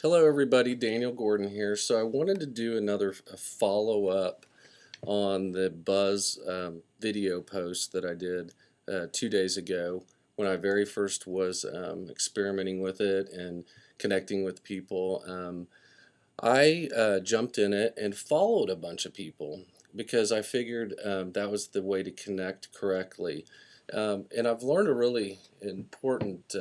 Hello everybody, Daniel Gordon here. So I wanted to do another follow-up on the Buzz video post that I did 2 days ago when I very first was experimenting with it and connecting with people. I jumped in it and followed a bunch of people because I figured that was the way to connect correctly. And I've learned a really important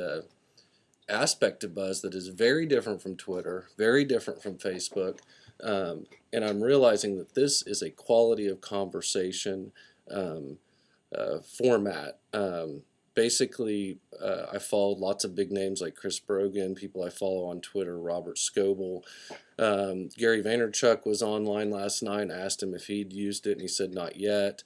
aspect to Buzz that is very different from Twitter, very different from Facebook. And I'm realizing that this is a quality of conversation um, format. Basically, I followed lots of big names like Chris Brogan, people I follow on Twitter, Robert Scoble. Gary Vaynerchuk was online last night. I asked him if he'd used it, and he said not yet.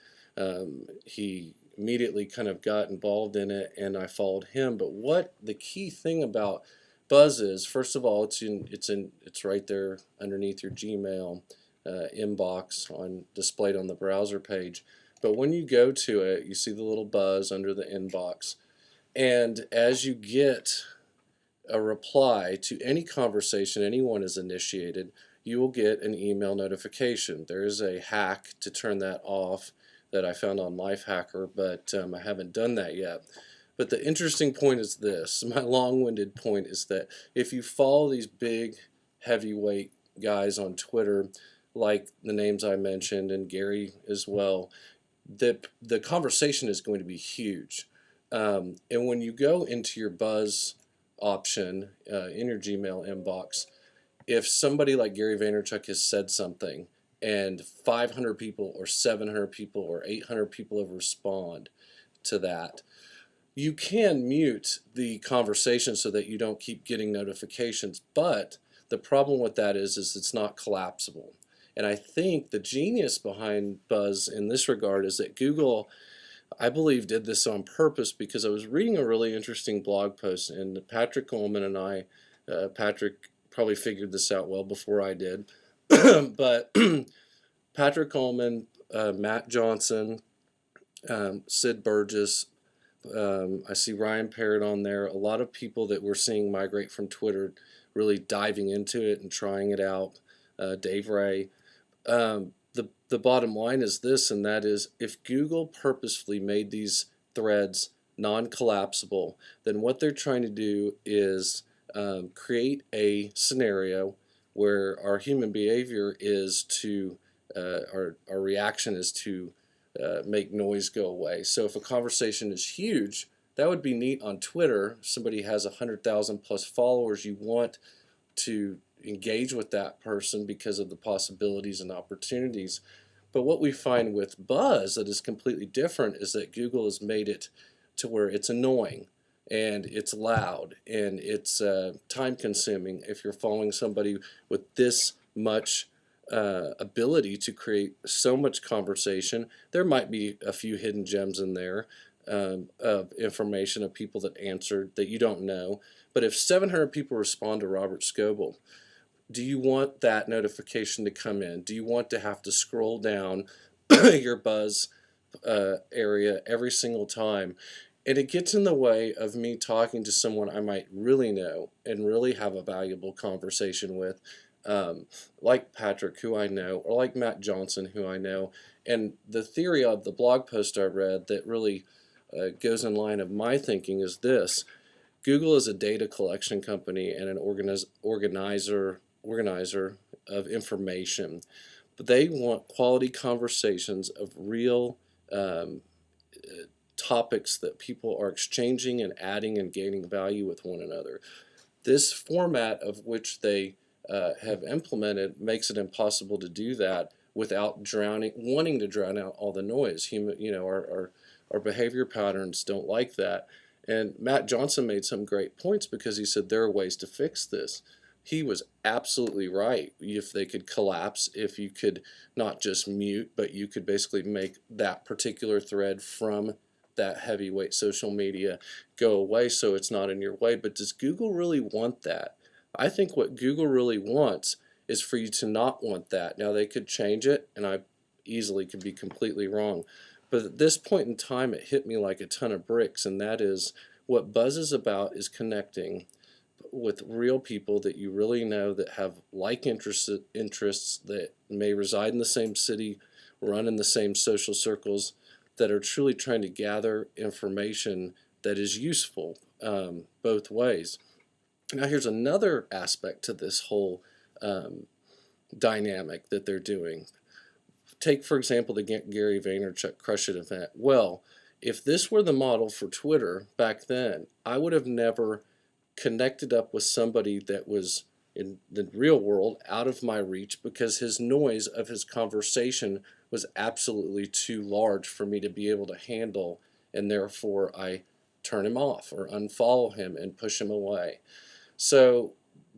He immediately kind of got involved in it, and I followed him. But what the key thing about Buzz is, first of all, it's right there underneath your Gmail inbox displayed on the browser page. But when you go to it, you see the little buzz under the inbox, and as you get a reply to any conversation anyone has initiated, you will get an email notification. There is a hack to turn that off that I found on Lifehacker, but I haven't done that yet. But the interesting point is this, my long-winded point is that if you follow these big heavyweight guys on Twitter, like the names I mentioned and Gary as well, the conversation is going to be huge. And when you go into your Buzz option in your Gmail inbox, if somebody like Gary Vaynerchuk has said something and 500 people or 700 people or 800 people have responded to that, you can mute the conversation so that you don't keep getting notifications. But the problem with that is it's not collapsible. And I think the genius behind Buzz in this regard is that Google, I believe, did this on purpose, because I was reading a really interesting blog post, and Patrick Coleman and I, Patrick probably figured this out well before I did, but Patrick Coleman, Matt Johnson, Sid Burgess, I see Ryan Parrott on there, a lot of people that we're seeing migrate from Twitter, really diving into it and trying it out, Dave Ray. The bottom line is this, and that is, if Google purposefully made these threads non-collapsible, then what they're trying to do is create a scenario where our human behavior is to, our reaction is to make noise go away. So if a conversation is huge, that would be neat on Twitter. Somebody has 100,000 plus followers, you want to engage with that person because of the possibilities and opportunities. But what we find with Buzz that is completely different is that Google has made it to where it's annoying and it's loud and it's time consuming. If you're following somebody with this much ability to create so much conversation, there might be a few hidden gems in there of information of people that answered that you don't know. But if 700 people respond to Robert Scoble, do you want that notification to come in? Do you want to have to scroll down your Buzz area every single time? And it gets in the way of me talking to someone I might really know and really have a valuable conversation with, like Patrick, who I know, or like Matt Johnson, who I know. And the theory of the blog post I read that really goes in line of my thinking is this: Google is a data collection company and an organizer of information, but they want quality conversations of real topics that people are exchanging and adding and gaining value with one another. This format of which they have implemented makes it impossible to do that without wanting to drown out all the noise. Our behavior patterns don't like that. And Matt Johnson made some great points because he said there are ways to fix this. He was absolutely right. If they could collapse, if you could not just mute, but you could basically make that particular thread from that heavyweight social media go away so it's not in your way. But does Google really want that? I think what Google really wants is for you to not want that. Now, they could change it, and I easily could be completely wrong. But at this point in time, it hit me like a ton of bricks, and that is what Buzz is about, is connecting with real people that you really know that have like interests that may reside in the same city, run in the same social circles, that are truly trying to gather information that is useful both ways. Now, here's another aspect to this whole um, dynamic that they're doing. Take, for example, the Gary Vaynerchuk Crush It event. Well, if this were the model for Twitter back then, I would have never connected up with somebody that was in the real world out of my reach, because his noise of his conversation was absolutely too large for me to be able to handle, and therefore I turn him off or unfollow him and push him away. So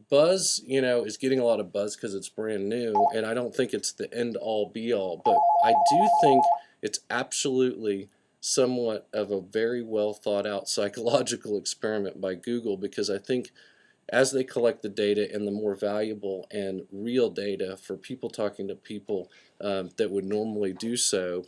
Buzz, is getting a lot of buzz because it's brand new, and I don't think it's the end all be all, but I do think it's absolutely somewhat of a very well thought out psychological experiment by Google, because I think as they collect the data and the more valuable and real data for people talking to people that would normally do so,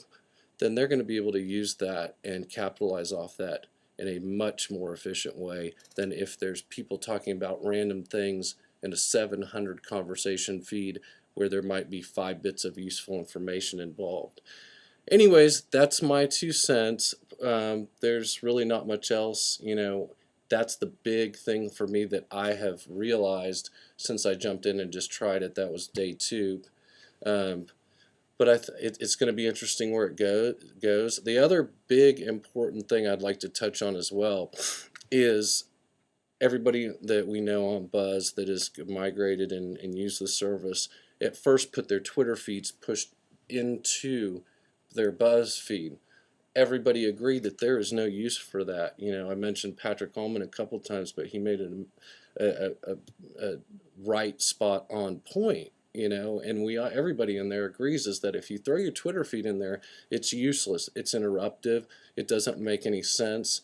then they're going to be able to use that and capitalize off that in a much more efficient way than if there's people talking about random things in a 700 conversation feed where there might be 5 bits of useful information involved. Anyways, that's my 2 cents. There's really not much else. That's the big thing for me that I have realized since I jumped in and just tried it. That was day 2. Um, but it's going to be interesting where it goes. The other big important thing I'd like to touch on as well is everybody that we know on Buzz that has migrated and used the service at first put their Twitter feeds pushed into their Buzz feed. Everybody agreed that there is no use for that. I mentioned Patrick Ullman a couple times, but he made it a right spot on point. And everybody in there agrees is that if you throw your Twitter feed in there, it's useless, it's interruptive, it doesn't make any sense,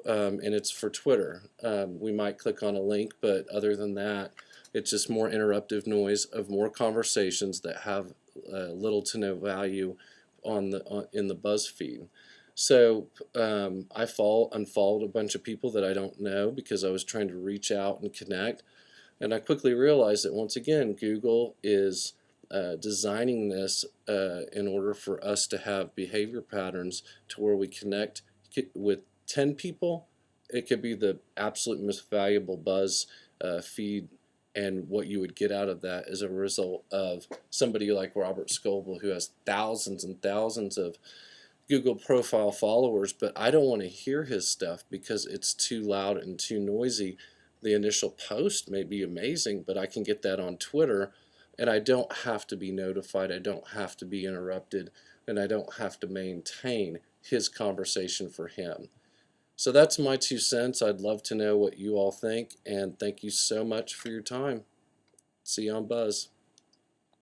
and it's for Twitter. We might click on a link, but other than that, it's just more interruptive noise of more conversations that have little to no value in the Buzz feed. So I unfollowed a bunch of people that I don't know because I was trying to reach out and connect. And I quickly realized that once again, Google is designing this in order for us to have behavior patterns to where we connect with 10 people. It could be the absolute most valuable Buzz feed, and what you would get out of that as a result of somebody like Robert Scoble, who has thousands and thousands of Google profile followers, but I don't want to hear his stuff because it's too loud and too noisy. The initial post may be amazing, but I can get that on Twitter, and I don't have to be notified, I don't have to be interrupted, and I don't have to maintain his conversation for him. So that's my 2 cents. I'd love to know what you all think, and thank you so much for your time. See you on Buzz.